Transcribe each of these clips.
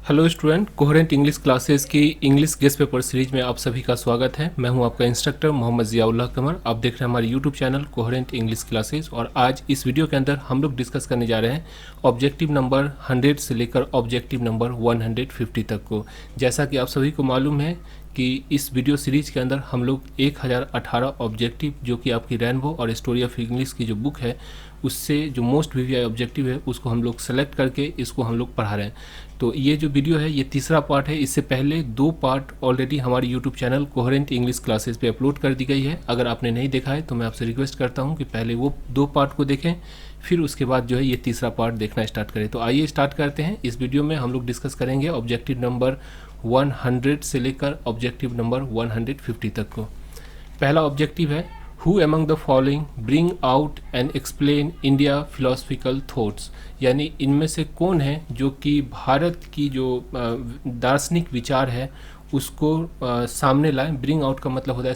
Hello student, coherent English classes की English guest paper series में आप सभी का स्वागत है। मैं हूं आपका इंस्ट्रक्टर मोहम्मद ज़ियाउल्लाह कमर। आप देख रहे हैं हमारे YouTube channel coherent English classes और आज इस वीडियो के अंदर हम लोग डिस्कस करने जा रहे हैं ऑब्जेक्टिव नंबर 100 से लेकर ऑब्जेक्टिव नंबर 150 तक को। जैसा कि आप सभी को मालूम है कि इस वीडियो सीरीज के अंदर हम लोग 1018 ऑब्जेक्टिव जो कि आपकी रेनबो और स्टोरी ऑफ इंग्लिश की जो बुक है उससे जो मोस्ट वीवीआई ऑब्जेक्टिव है उसको हम लोग सेलेक्ट करके इसको हम लोग पढ़ा रहे हैं। तो ये जो वीडियो है ये तीसरा पार्ट है। इससे पहले 2 पार्ट ऑलरेडी हमारे YouTube channel coherent English classes पे अपलोड कर दी गई है। अगर आपने नहीं देखा है तो मैं आपसे रिक्वेस्ट करता हूँ कि पहले वो 2 पार्ट को देखें, फिर उसके बाद जो है ये तीसरा पार्ट देखना स्टार्ट करें। तो आइए स्टार्ट करते हैं। इस वीडियो में हम लोग डिस्कस करेंगे ऑब्जेक्टिव नंबर 100 से लेकर ऑब्जेक्टिव नंबर 150 तक को। पहला ऑब्जेक्टिव है Who among the following bring out and explain India philosophical thoughts, यानी इनमें से कौन है जो कि भारत की जो दार्शनिक विचार है उसको सामने लाए। ब्रिंग आउट का मतलब होता है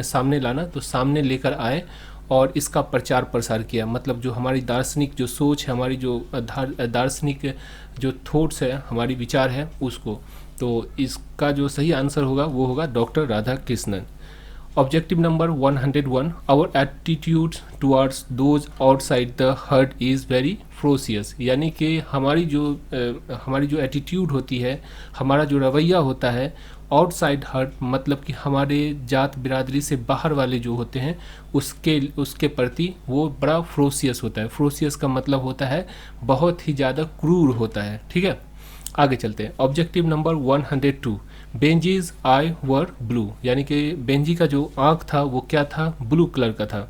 सामने लाना, तो सामने लेकर आए और इसका प्रचार प्रसार किया। मतलब जो हमारी दार्शनिक जो सोच है, हमारी जो दार्शनिक जो थॉट्स है, हमारी विचार है उसको। तो इसका जो सही आंसर होगा वो होगा doctor Radhakrishnan. Objective number 101 our attitude towards those outside the herd is very ferocious, यानी कि हमारी जो एटीट्यूड होती है, हमारा जो रवैया होता है आउटसाइड हर्ट मतलब कि हमारे जात बिरादरी से बाहर वाले जो होते हैं उसके प्रति वो बड़ा फ्रोसियस होता है। फ्रोसियस का मतलब होता है बहुत ही ज़्यादा क्रूर होता है। ठीक है, आगे चलते हैं। ऑब्जेक्टिव नंबर 102 बेंजीज आई वर ब्लू, यानी कि बेंजी का जो आँख था वो क्या था, ब्लू कलर का था।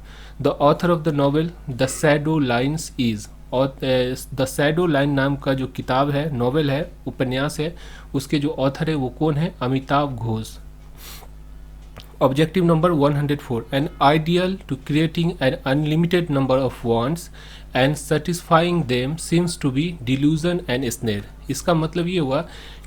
The author of the novel the shadow lines is, और द शैडो लाइन नाम का जो किताब है, नॉवेल है, उपन्यास है, उसके जो ऑथर है वो कौन है, Amitabh Ghosh. Objective number 104 an ideal to creating an unlimited number of wants and satisfying them seems to be delusion and snare. इसका मतलब ये हुआ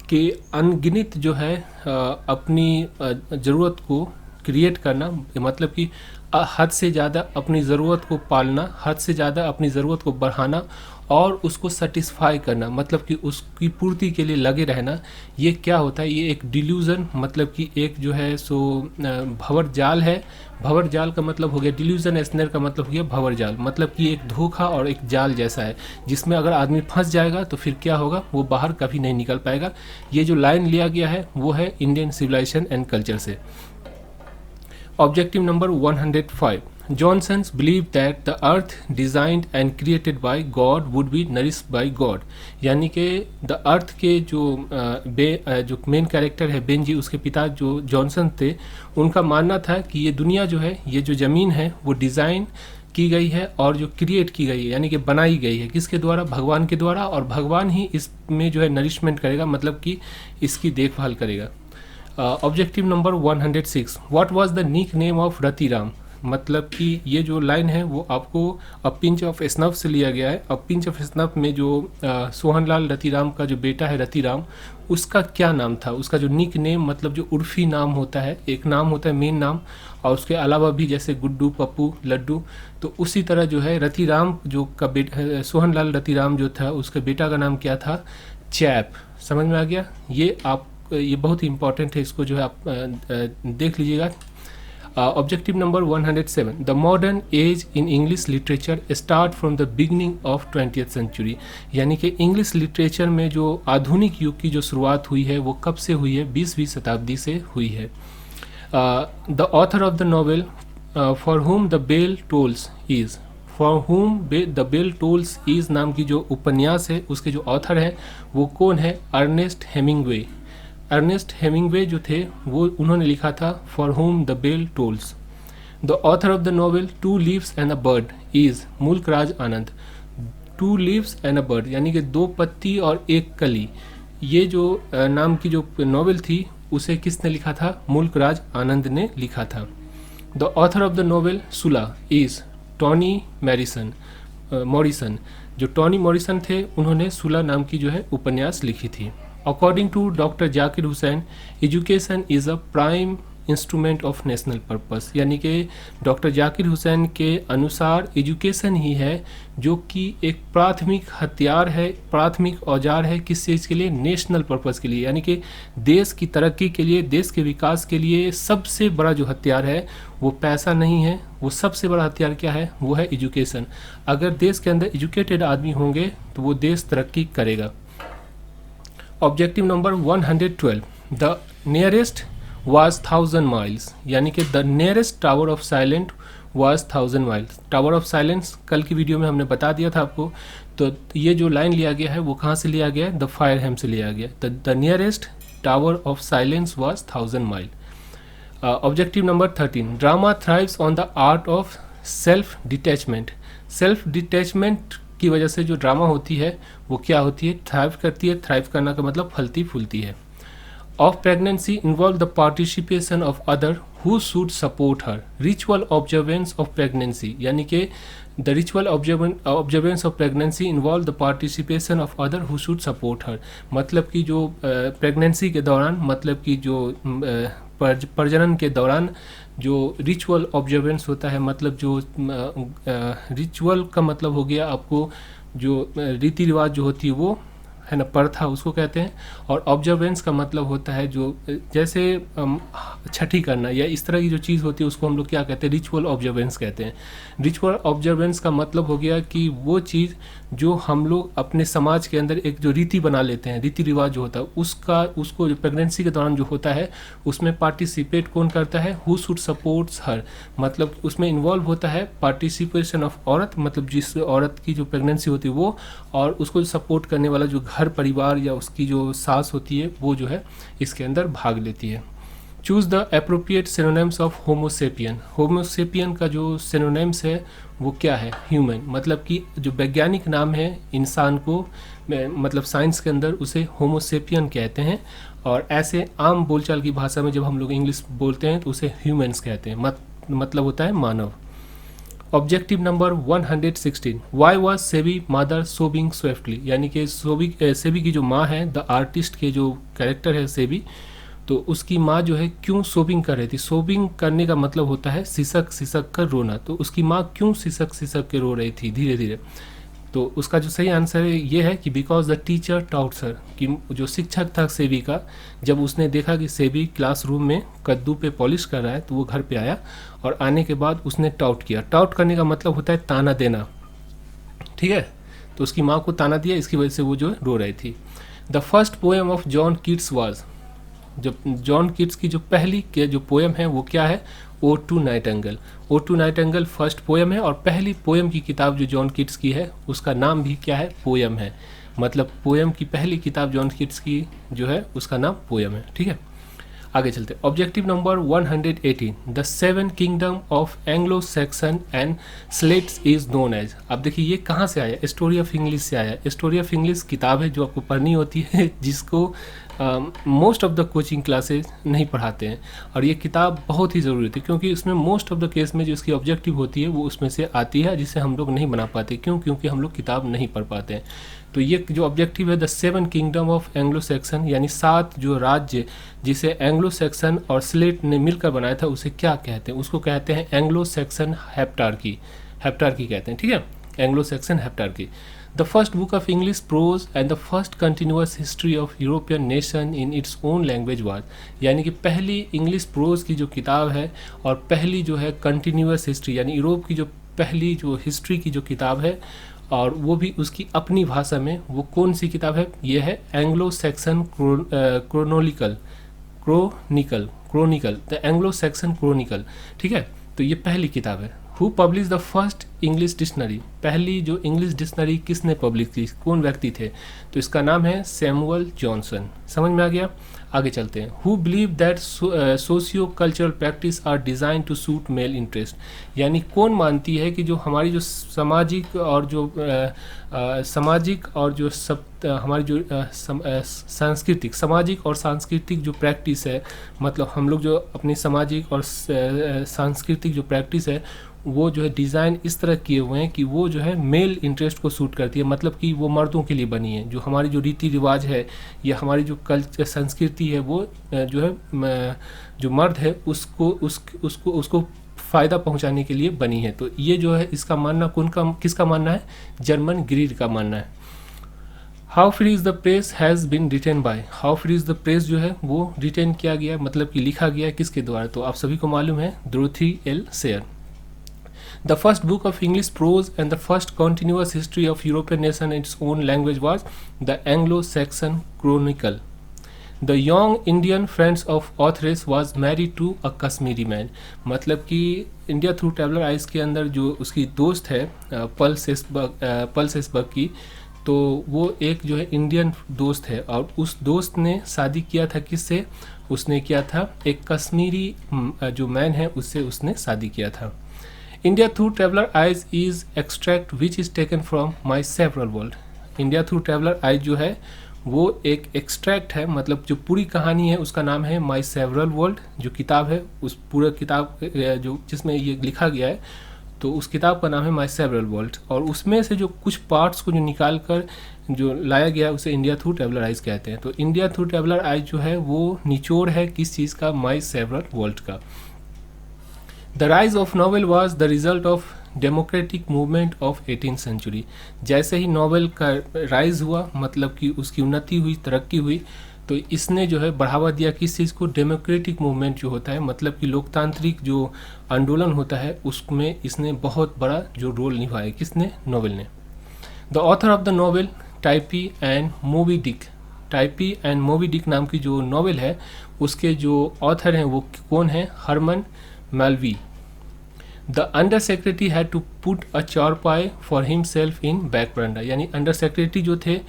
कि अनगिनत जो है अपनी ज़रूरत को क्रिएट करना, मतलब कि हद से ज़्यादा अपनी ज़रूरत को पालना, हद से ज़्यादा अपनी ज़रूरत को बढ़ाना और उसको सेटिस्फाई करना, मतलब कि उसकी पूर्ति के लिए लगे रहना। ये क्या होता है, ये एक डिल्यूज़न मतलब कि एक जो है सो भंवर जाल है। भंवर जाल का मतलब हो गया डिल्यूज़न, स्नेर का मतलब हो गया भंवर जाल, मतलब कि एक धोखा और एक जाल जैसा है जिसमें अगर आदमी फंस जाएगा तो फिर क्या होगा, वो बाहर कभी नहीं निकल पाएगा। ये जो लाइन लिया गया है वो है इंडियन सिविलाइजेशन एंड कल्चर से। Objective number 105 Johnsons believed that the earth designed and created by God would be nourished by God, यानी कि द अर्थ के जो मेन कैरेक्टर है बेंजी, उसके पिता जो जॉनसन थे, उनका मानना था कि ये दुनिया जो है, ये जो ज़मीन है वो डिज़ाइन की गई है और जो क्रिएट की गई है यानी कि बनाई गई है किसके द्वारा, भगवान के द्वारा, और भगवान ही इसमें जो है नरिशमेंट करेगा, मतलब कि इसकी देखभाल करेगा। Objective number 106 what was the nick name of Ratiram, मतलब कि ये जो लाइन है वो आपको अ पिंच ऑफ स्नफ से लिया गया है। अ पिंच ऑफ स्नफ में जो सोहनलाल रतिराम का जो बेटा है रतिराम, उसका क्या नाम था, उसका जो निक नेम मतलब जो उर्फी नाम होता है, एक नाम होता है मेन नाम और उसके अलावा भी जैसे गुड्डू, पप्पू, लड्डू, तो उसी तरह जो है रतिराम जो का बेटा सोहनलाल रतिराम जो था उसके बेटा का नाम क्या था, चैप। समझ में आ गया? ये बहुत ही इंपॉर्टेंट है, इसको जो है आप देख लीजिएगा। Objective number 107 the modern age in English literature start from the beginning of 20th century, यानी कि इंग्लिश लिटरेचर में जो आधुनिक युग की जो शुरुआत हुई है वो कब से हुई है, 20वीं शताब्दी से हुई है। The author of the novel for whom the bell tolls is, for whom the bell tolls is नाम की जो उपन्यास है उसके जो ऑथर हैं वो कौन है, अर्नेस्ट हेमिंगवे। अर्नेस्ट हेमिंगवे जो थे वो उन्होंने लिखा था for whom the bell tolls. The author of the novel two leaves and a bird is Mulk Raj Anand. Two leaves and a bird यानी कि 2 पत्ती और 1 कली, ये जो नाम की जो नॉवेल थी उसे किसने लिखा था, मुल्क राज आनंद ने लिखा था। The author of the novel सुला इज़ टॉनी मॉरिसन। जो टॉनी मॉरिसन थे उन्होंने सुला नाम की जो है उपन्यास लिखी थी। According to Dr. Zakir Hussain, education is a prime instrument of national purpose, यानी कि डॉक्टर जाकिर हुसैन के अनुसार एजुकेशन ही है जो कि एक प्राथमिक हथियार है, प्राथमिक औजार है किस चीज़ के लिए, नेशनल पर्पस के लिए, यानी कि देश की तरक्की के लिए, देश के विकास के लिए सबसे बड़ा जो हथियार है वो पैसा नहीं है, वो सबसे बड़ा हथियार क्या है, वो है एजुकेशन। अगर देश के अंदर एजुकेटेड आदमी होंगे तो वो देश तरक्की करेगा। Objective number 112, the nearest was 1000 miles, यानी कि the nearest tower of silent was 1000 miles. Tower of silence कल की वीडियो में हमने बता दिया था आपको। तो ये जो लाइन लिया गया है वो कहाँ से लिया गया है, द फायरहैम से लिया गया। The nearest tower of silence was 1000 mile. Objective number 13, drama thrives on the art of self detachment. Self detachment की वजह से जो ड्रामा होती है वो क्या होती है, थ्राइव करती है। थ्राइव करना का मतलब फलती फूलती है। Of pregnancy involve the participation of other who should support her. Ritual observance of pregnancy, यानी कि the ritual observance of pregnancy involve the participation of other who should support her. मतलब कि जो प्रेगनेंसी के दौरान, मतलब कि जो प्रजनन के दौरान जो रिचुअल ऑब्जर्वेंस होता है, मतलब जो रिचुअल का मतलब हो गया आपको जो रीति रिवाज जो होती है वो है ना, प्रथा उसको कहते हैं। और ऑब्जर्वेंस का मतलब होता है जो जैसे छठी करना या इस तरह की जो चीज़ होती है उसको हम लोग क्या कहते हैं, रिचुअल ऑब्जर्वेंस कहते हैं। रिचुअल ऑब्जर्वेंस का मतलब हो गया कि वो चीज़ जो हम लोग अपने समाज के अंदर एक जो रीति बना लेते हैं, रीति रिवाज जो होता है उसको जो प्रेगनेंसी के दौरान जो होता है उसमें पार्टिसिपेट कौन करता है, हु शुड सपोर्ट्स हर, मतलब उसमें इन्वॉल्व होता है पार्टिसिपेशन ऑफ औरत, मतलब जिस औरत की जो प्रेगनेंसी होती है वो, और उसको सपोर्ट करने वाला जो घर परिवार या उसकी जो सास होती है वो जो है इसके अंदर भाग लेती है। Choose the appropriate synonyms of Homo sapien. Homo sapien का जो सिनोनिम्स है वो क्या है, ह्यूमन, मतलब कि जो वैज्ञानिक नाम है इंसान को, मतलब साइंस के अंदर उसे होमोसेपियन कहते हैं। और ऐसे आम बोलचाल की भाषा में जब हम लोग इंग्लिश बोलते हैं तो उसे ह्यूमन्स कहते हैं, मतलब होता है मानव। Objective number 116, why was Sebi mother sobbing swiftly, यानी कि सेबी की जो माँ है, द आर्टिस्ट के जो कैरेक्टर है सेबी, तो उसकी माँ जो है क्यों सोबिंग कर रही थी। सोबिंग करने का मतलब होता है सिसक सिसक कर रोना। तो उसकी माँ क्यों सिसक सिसक के रो रही थी धीरे धीरे, तो उसका जो सही आंसर है ये है कि because the teacher taut sir, कि जो शिक्षक था सेबी का, जब उसने देखा कि सेबी क्लासरूम में कद्दू पे पॉलिश कर रहा है तो वो घर पे आया और आने के बाद उसने टाउट किया। टाउट करने का मतलब होता है ताना देना, ठीक है। तो उसकी माँ को ताना दिया, इसकी वजह से वो जो है रो रही थी। The first poem of John Keats was, जब जॉन कीट्स की जो पहली के जो पोएम है वो क्या है, ode to nightingale. Ode to nightingale first poem है और पहली पोएम की किताब जो जॉन कीट्स की है उसका नाम भी क्या है, पोएम है। मतलब पोएम की पहली किताब जॉन कीट्स की जो है उसका नाम पोएम है, ठीक है। आगे चलते, objective number 118, the seven kingdom of Anglo Saxon and slates is known as. अब देखिए ये कहाँ से आया, स्टोरी ऑफ इंग्लिश से आया। स्टोरी ऑफ इंग्लिश किताब है जो आपको पढ़नी होती है, जिसको most of the coaching classes नहीं पढ़ाते हैं, और ये किताब बहुत ही ज़रूरी थी क्योंकि उसमें मोस्ट ऑफ द केस में जो इसकी ऑब्जेक्टिव होती है वो उसमें से आती है, जिसे हम लोग नहीं बना पाते। क्यों? क्योंकि हम लोग किताब नहीं पढ़ पाते हैं। तो ये जो ऑब्जेक्टिव है, the seven kingdom of Anglo Saxon, यानी 7 जो राज्य जिसे एंग्लो सैक्सन और स्लेट ने मिलकर बनाया था उसे क्या कहते हैं, उसको कहते हैं एंग्लो सैक्सन हेप्टार्की। हेप्टार्की कहते हैं, ठीक है, Anglo Saxon heptarchy. The first book of English prose and the first continuous history of European nation in its own language was, यानी कि पहली इंग्लिश प्रोज की जो किताब है और पहली जो है कंटिन्यूअस हिस्ट्री, यानी यूरोप की जो पहली जो हिस्ट्री की जो किताब है और वो भी उसकी अपनी भाषा में, वो कौन सी किताब है, ये है Anglo Saxon chronicle, the Anglo Saxon chronicle, ठीक है। तो ये पहली किताब है। Who publish the first English dictionary, पहली जो इंग्लिश डिक्शनरी किसने पब्लिश की, कौन व्यक्ति थे, तो इसका नाम है सैमुअल जॉनसन। समझ में आ गया। आगे चलते हैं। Who believe that socio cultural practice are design to suit male interest, यानी कौन मानती है कि जो हमारी जो सामाजिक और जो हमारी जो सांस्कृतिक, सामाजिक और सांस्कृतिक जो प्रैक्टिस है, मतलब हम लोग जो अपनी सामाजिक और सांस्कृतिक जो प्रैक्टिस है वो जो है डिज़ाइन इस तरह किए हुए हैं कि वो जो है मेल इंटरेस्ट को सूट करती है, मतलब कि वो मर्दों के लिए बनी है। जो हमारी जो रीति रिवाज है या हमारी जो कल्चर संस्कृति है वो जो है जो मर्द है उसको फ़ायदा पहुंचाने के लिए बनी है। तो ये जो है इसका मानना किसका मानना है? जर्मन ग्रीड का मानना है। How free is the press has been written by, how free is the press जो है वो रिटेन किया गया, मतलब कि लिखा गया किसके द्वारा? तो आप सभी को मालूम है, Dorothy L share. The first book of English prose and the first continuous history of European nation in its own language was the Anglo-Saxon Chronicle. The young Indian friends of authoress was married to a Kashmiri man. मतलब कि India through traveller ice के अंदर जो उसकी दोस्त है पल्सेसबर्ग की, तो वो एक जो है इंडियन दोस्त है और उस दोस्त ने शादी किया था किससे? उसने किया था एक कश्मीरी जो मैन है उससे उसने शादी किया था। India through traveller eyes is extract which is taken from my several world. India through traveller eyes जो है वो एक एक्सट्रैक्ट है, मतलब जो पूरी कहानी है उसका नाम है माई सेवरल वर्ल्ड। जो किताब है उस पूरा किताब जो जिसमें ये लिखा गया है, तो उस किताब का नाम है माई सेवरल वर्ल्ड, और उसमें से जो कुछ पार्ट्स को जो निकाल कर जो लाया गया है उसे इंडिया थ्रू ट्रैवलर आइज कहते हैं। तो इंडिया थ्रू ट्रैवलर आइज जो है वो निचोड़ है किस चीज़ का? माई सेवरल वर्ल्ड का। The rise of novel was the result of democratic movement of 18th century. जैसे ही नॉवेल का राइज हुआ, मतलब कि उसकी उन्नति हुई, तरक्की हुई, तो इसने जो है बढ़ावा दिया किस चीज़ को? डेमोक्रेटिक मूवमेंट जो होता है, मतलब कि लोकतांत्रिक जो आंदोलन होता है उसमें इसने बहुत बड़ा जो रोल निभाया। किसने? नॉवेल ने। The author of the novel Taipei and Moby Dick, Taipei and Moby Dick नाम की जो नॉवेल है उसके जो ऑथर हैं वो कौन है? Herman Melville. The under secretary had to put a charpai for himself in back veranda, यानी अंडर सेक्रेटरी जो थे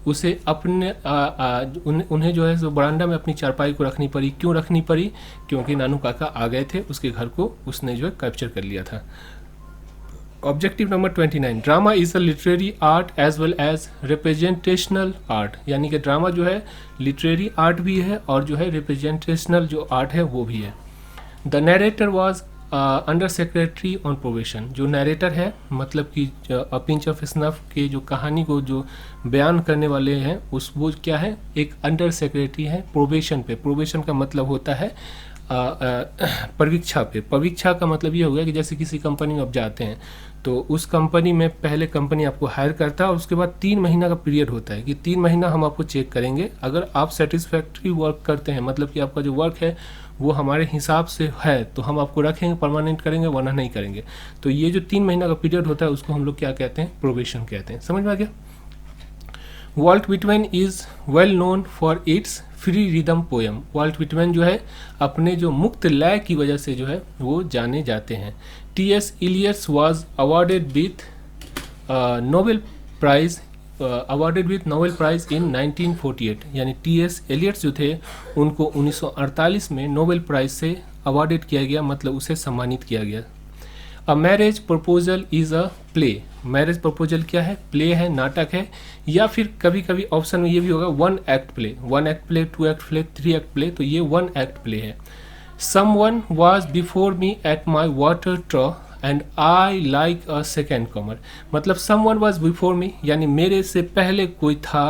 उसे अपने उन्हें जो है बरांडा में अपनी चारपाई को रखनी पड़ी। क्यों रखनी पड़ी? क्योंकि नानू काका आ गए थे उसके घर को, उसने जो है कैप्चर कर लिया था। Objective number 29, drama is a literary art as well as representational art, यानी कि ड्रामा जो है लिटरेरी आर्ट भी है और जो है रिप्रेजेंटेशनल जो आर्ट है वो भी है। The narrator was under secretary on probation, जो नरेटर है मतलब कि अ पिंच ऑफ स्नफ के जो कहानी को जो बयान करने वाले हैं वो क्या है? एक अंडर सेक्रेटरी है प्रोबेशन पे। प्रोबेशन का मतलब होता है परीक्षा पे। परीक्षा का मतलब ये हो गया कि जैसे किसी कंपनी में आप जाते हैं तो उस कंपनी में पहले कंपनी आपको हायर करता है और उसके बाद 3 महीना का पीरियड होता है कि 3 महीना हम आपको चेक करेंगे। अगर आप सेटिस्फैक्ट्री वर्क करते हैं, मतलब कि आपका जो वर्क है वो हमारे हिसाब से है, तो हम आपको रखेंगे, परमानेंट करेंगे, वरना नहीं करेंगे। तो ये जो 3 महीना का पीरियड होता है उसको हम लोग क्या कहते हैं? प्रोबेशन कहते हैं। समझ में आ गया? Walt Whitman is well known for its free rhythm poem. Walt Whitman जो है अपने जो मुक्त लय की वजह से जो है वो जाने जाते हैं। T.S. Eliot was awarded with Nobel Prize in 1948, यानी T.S. एलियट्स जो थे उनको 1948 में नोबेल प्राइज से अवार्डेड किया गया, मतलब उसे सम्मानित किया गया। A marriage proposal is a play. Marriage proposal क्या है? प्ले है, नाटक है, या फिर कभी कभी ऑप्शन में ये भी होगा 1 act play. 1 act play, 2 act play, 3 act play, तो ये 1 एक्ट प्ले है। Someone was before me at my water trough and I like a second comer। मतलब someone was before me यानी मेरे से पहले कोई था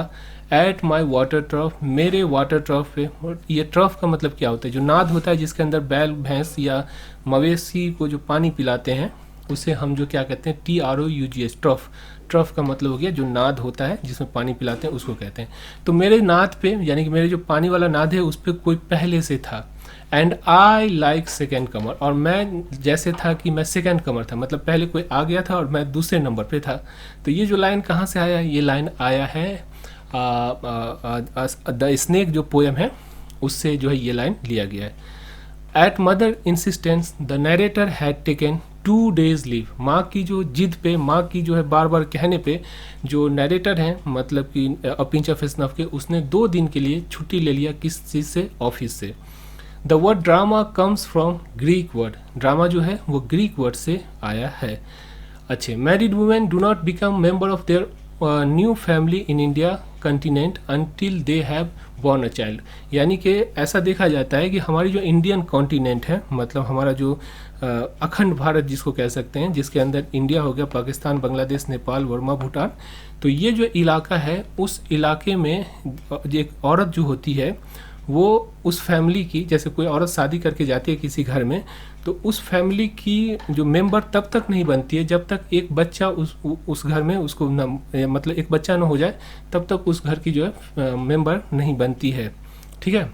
at my water trough, मेरे वाटर ट्रफ पे। ये ट्रफ का मतलब क्या होता है? जो नाद होता है जिसके अंदर बैल, भैंस या मवेशी को जो पानी पिलाते हैं उसे हम जो क्या कहते हैं? TROUGH, trough. ट्रफ का मतलब हो गया जो नाद होता है जिसमें पानी पिलाते हैं उसको कहते हैं। तो मेरे नाद पे यानी कि मेरे जो पानी वाला नाद है उस पर कोई पहले से था। एंड आई लाइक सेकेंड कमर, और मैं जैसे था कि मैं सेकेंड कमर था, मतलब पहले कोई आ गया था और मैं दूसरे नंबर पे था। तो ये जो लाइन कहाँ से आया? ये लाइन आया है द स्नेक जो पोएम है उससे जो है ये लाइन लिया गया है। At mother insistence the narrator had taken 2 days leave. माँ की जो जिद पे, माँ की जो है बार बार कहने पे जो नरेटर हैं मतलब कि अ पिंच ऑफ स्नफ के, उसने 2 दिन के लिए छुट्टी ले लिया। किस चीज़ से? ऑफिस से। The word drama comes from Greek word. Drama जो है वो ग्रीक वर्ड से आया है। अच्छे, married women do not become member of their new family in India continent until they have born a child. यानी कि ऐसा देखा जाता है कि हमारी जो इंडियन कॉन्टिनेंट है, मतलब हमारा जो अखंड भारत जिसको कह सकते हैं, जिसके अंदर इंडिया हो गया, पाकिस्तान, बांग्लादेश, नेपाल, वर्मा, भूटान, तो ये जो इलाका है उस इलाके में एक औरत जो होती है वो उस फैमिली की, जैसे कोई औरत शादी करके जाती है किसी घर में, तो उस फैमिली की जो मेंबर तब तक नहीं बनती है जब तक एक बच्चा उस घर में उसको न, मतलब एक बच्चा न हो जाए, तब तक उस घर की जो है मेंबर नहीं बनती है। ठीक है।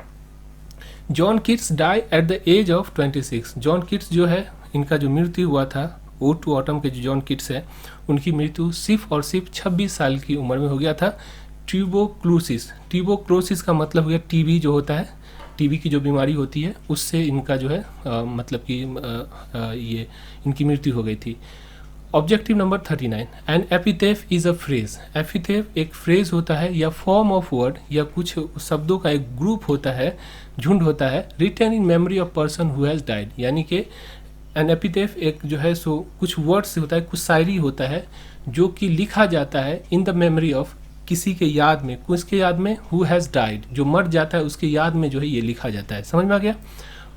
John Keats die at the age of 26। John Keats जो है, इनका जो मृत्यु हुआ था, ओड टू ऑटम के जो जॉन किट्स है, उनकी मृत्यु सिर्फ और सिर्फ 26 साल की उम्र में हो गया था। ट्यूबोक्लोसिस, ट्यूबोक्लोसिस का मतलब हो गया टीबी जो होता है, टीबी की जो बीमारी होती है उससे इनका जो है मतलब कि ये इनकी मृत्यु हो गई थी। Objective number 39, an epithet is a phrase. Epithet एक फ्रेज होता है या फॉर्म ऑफ वर्ड या कुछ शब्दों का एक ग्रुप होता है, झुंड होता है, written in memory of person who has died. यानी कि एन एपिथेफ एक जो है सो कुछ वर्ड्स होता है, कुछ शायरी होता है जो कि लिखा जाता है इन द मेमोरी ऑफ, किसी के याद में, किसके याद में, हु हैज़ डाइड, जो मर जाता है उसके याद में जो है ये लिखा जाता है। समझ में आ गया।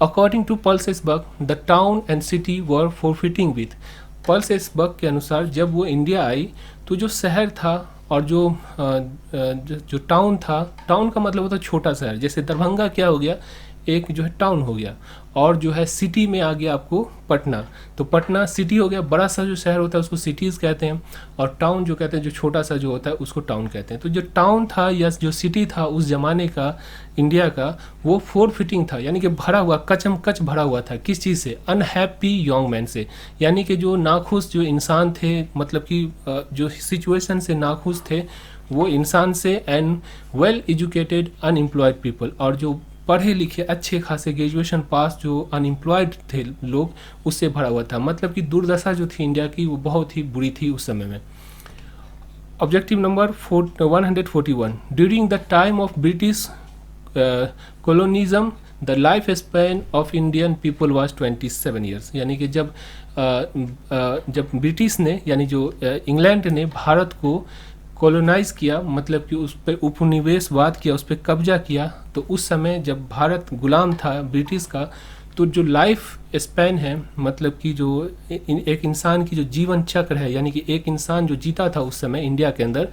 According to Pulsesberg the town and city were forfeiting with. Pulsesberg के अनुसार जब वो इंडिया आई तो जो शहर था और जो टाउन था, टाउन का मतलब होता है छोटा शहर, जैसे दरभंगा क्या हो गया, एक जो है टाउन हो गया, और जो है सिटी में आ गया आपको पटना, तो पटना सिटी हो गया, बड़ा सा जो शहर होता है उसको सिटीज़ कहते हैं, और टाउन जो कहते हैं जो छोटा सा जो होता है उसको टाउन कहते हैं। तो जो टाउन था या जो सिटी था उस जमाने का इंडिया का, वो फोर फिटिंग था, यानी कि भरा हुआ, कचम कच भरा हुआ था। किस चीज़ से? अनहैप्पी यंग मैन से, यानी कि जो नाखुश जो इंसान थे, मतलब कि जो सिचुएशन से नाखुश थे वो इंसान से, and well educated unemployed people, और जो पढ़े लिखे अच्छे खासे ग्रेजुएशन पास जो अनएम्प्लॉयड थे लोग, उससे भरा हुआ था। मतलब कि दुर्दशा जो थी इंडिया की वो बहुत ही बुरी थी उस समय में। Objective number 141, during the time of British colonialism the life span of Indian people was 27 years. यानी कि जब ब्रिटिश ने, यानी जो इंग्लैंड ने भारत को कॉलोनाइज किया, मतलब कि उस पर उपनिवेशवाद किया, उस पर कब्जा किया, तो उस समय जब भारत गुलाम था ब्रिटिश का, तो जो लाइफ स्पैन है, मतलब कि जो एक इंसान की जो जीवन चक्र है, यानी कि एक इंसान जो जीता था उस समय इंडिया के अंदर,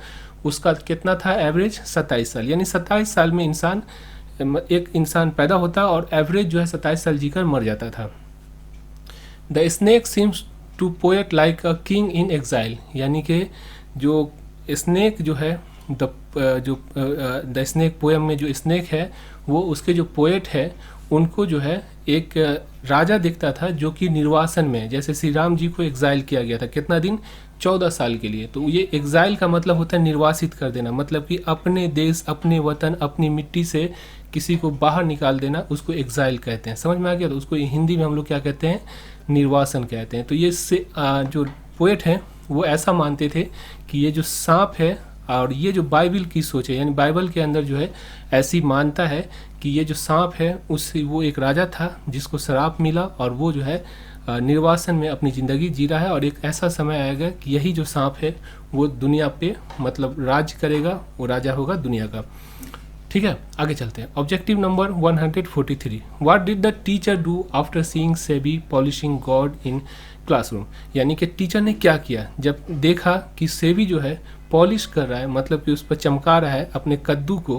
उसका कितना था एवरेज? 27 साल। यानी 27 साल में एक इंसान पैदा होता और एवरेज जो है 27 साल जीकर मर जाता था। The snake seems to poet like a king in exile. यानी कि जो स्नेक जो है, द स्नेक पोएम में जो स्नेक है वो उसके जो पोएट है उनको जो है एक राजा दिखता था जो कि निर्वासन में, जैसे श्री राम जी को एग्जाइल किया गया था, कितना दिन? 14 साल के लिए। तो ये एग्जाइल का मतलब होता है निर्वासित कर देना, मतलब कि अपने देश, अपने वतन, अपनी मिट्टी से किसी को बाहर निकाल देना, उसको एग्जाइल कहते हैं। समझ में आ गया? तो उसको हिंदी में हम लोग क्या कहते हैं? निर्वासन कहते हैं। तो ये जो पोएट हैं वो ऐसा मानते थे कि ये जो सांप है, और ये जो बाइबल की सोच है, यानी बाइबल के अंदर जो है ऐसी मानता है कि ये जो सांप है उससे वो एक राजा था जिसको श्राप मिला, और वो जो है निर्वासन में अपनी ज़िंदगी जी रहा है, और एक ऐसा समय आएगा कि यही जो सांप है वो दुनिया पे मतलब राज करेगा, वो राजा होगा दुनिया का। ठीक है, आगे चलते हैं। Objective number 143, what did the teacher do after seeing SEBI polishing God in classroom. यानी कि टीचर ने क्या किया जब देखा कि सेबी जो है पॉलिश कर रहा है, मतलब कि उस पर चमका रहा है अपने कद्दू को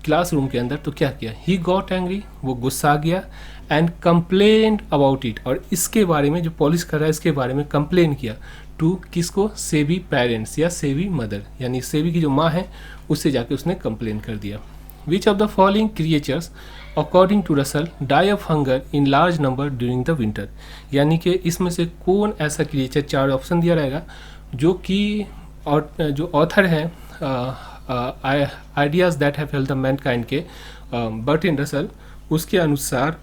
क्लासरूम के अंदर, तो क्या किया? ही गॉट एंग्री, वो गुस्सा गया, एंड कंप्लेन्ड अबाउट इट, और इसके बारे में, जो पॉलिश कर रहा है इसके बारे में कंप्लेन किया टू किसको? सेबी पेरेंट्स या सेबी मदर, यानी सेबी की जो माँ है उससे जाके उसने कंप्लेन कर दिया। Which of the following creatures according to Russell die of hunger in large number during the winter. यानी कि इसमें से कौन ऐसा क्रिएचर, 4 ऑप्शन दिया रहेगा, जो कि और जो ऑथर हैं ideas that have help the Mankind के बर्टन रसल, उसके अनुसार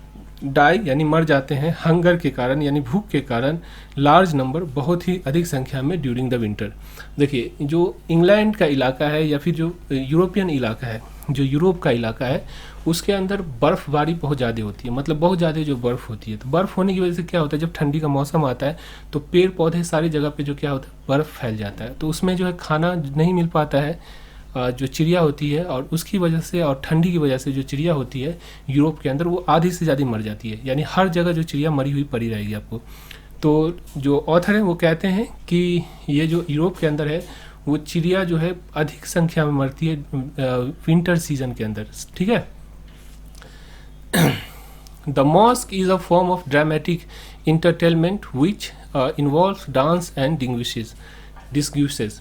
डाई यानी मर जाते हैं, हंगर के कारण यानी भूख के कारण, लार्ज नंबर बहुत ही अधिक संख्या में ड्यूरिंग द विंटर। देखिए जो इंग्लैंड का इलाका है या फिर जो यूरोपियन इलाका है, जो यूरोप का इलाका है, उसके अंदर बर्फ़बारी बहुत ज़्यादा होती है, मतलब बहुत ज़्यादा जो बर्फ़ होती है। तो बर्फ़ होने की वजह से क्या होता है, जब ठंडी का मौसम आता है तो पेड़ पौधे सारी जगह पे जो क्या होता है, बर्फ़ फैल जाता है, तो उसमें जो है खाना नहीं मिल पाता है जो चिड़िया होती है, और उसकी वजह से और ठंडी की वजह से जो चिड़िया होती है यूरोप के अंदर वो आधी से ज़्यादा मर जाती है, यानी हर जगह जो चिड़िया मरी हुई पड़ी रहेगी आपको। तो जो ऑथर है वो कहते हैं कि ये जो यूरोप के अंदर है वो चिड़िया जो है अधिक संख्या में मरती है विंटर सीजन के अंदर, ठीक है। The masque is a form of dramatic entertainment which involves dance and disguises.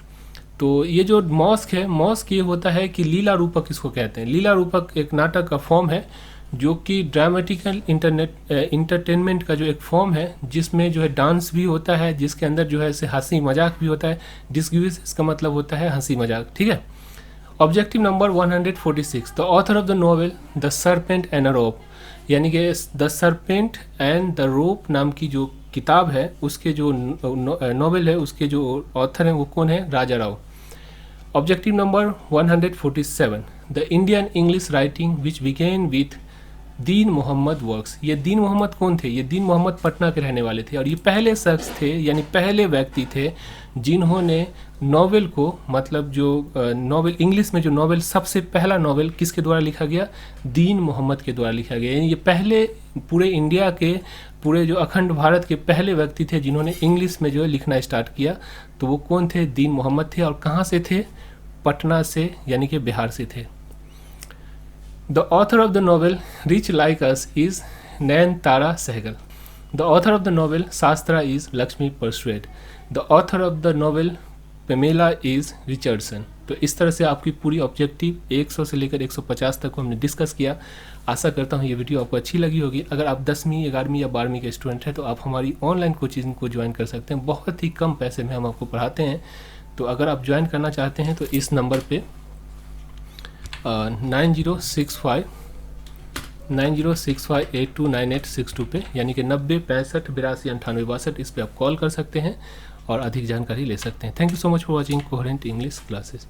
तो ये जो मॉस्क है, मॉस्क ये होता है कि लीला रूपक इसको कहते हैं। लीला रूपक एक नाटक का फॉर्म है जो कि ड्रामेटिकल इंटरटेनमेंट का जो एक फॉर्म है, जिसमें जो है डांस भी होता है, जिसके अंदर जो है ऐसे हंसी मजाक भी होता है। डिस्ग्यूस इसका मतलब होता है हंसी मजाक, ठीक है। Objective number 146, the author of the novel the serpent and a rope, यानी कि the serpent and the rope नाम की जो किताब है, उसके जो नॉवेल है, उसके जो ऑथर हैं वो कौन है, Raja Rao. Objective number 147, the Indian English writing which began with Din Mohammed works. ये दीन मोहम्मद कौन थे, ये दीन मोहम्मद पटना के रहने वाले थे, और ये पहले शख्स थे यानी पहले व्यक्ति थे जिन्होंने नॉवेल को, मतलब जो नॉवेल इंग्लिश में जो नॉवेल सबसे पहला नॉवेल किसके द्वारा लिखा गया, दीन मोहम्मद के द्वारा लिखा गया। यानी ये पहले पूरे इंडिया के, पूरे जो अखंड भारत के पहले व्यक्ति थे जिन्होंने इंग्लिश में जो है लिखना स्टार्ट किया। तो वो कौन थे, दीन मोहम्मद थे, और कहाँ से थे, पटना से, यानी कि बिहार से थे। The author of the novel Rich Like Us is Nayanthara Sehgal. The author of the novel Shastra is Lakshmi Persuade. The author of the novel Pamela is Richardson. तो इस तरह से आपकी पूरी ऑब्जेक्टिव 100 से लेकर 150 तक को हमने डिस्कस किया। आशा करता हूँ ये वीडियो आपको अच्छी लगी होगी। अगर आप 10वीं 11वीं या 12वीं के स्टूडेंट हैं तो आप हमारी ऑनलाइन कोचिंग को ज्वाइन कर सकते हैं। बहुत ही कम पैसे में हम आपको पढ़ाते हैं। तो अगर आप ज्वाइन करना चाहते हैं तो इस नंबर पे 9065829862 पे, यानी कि 90 65 82 98 62, इस पे आप कॉल कर सकते हैं और अधिक जानकारी ले सकते हैं। Thank you so much for watching coherent English classes.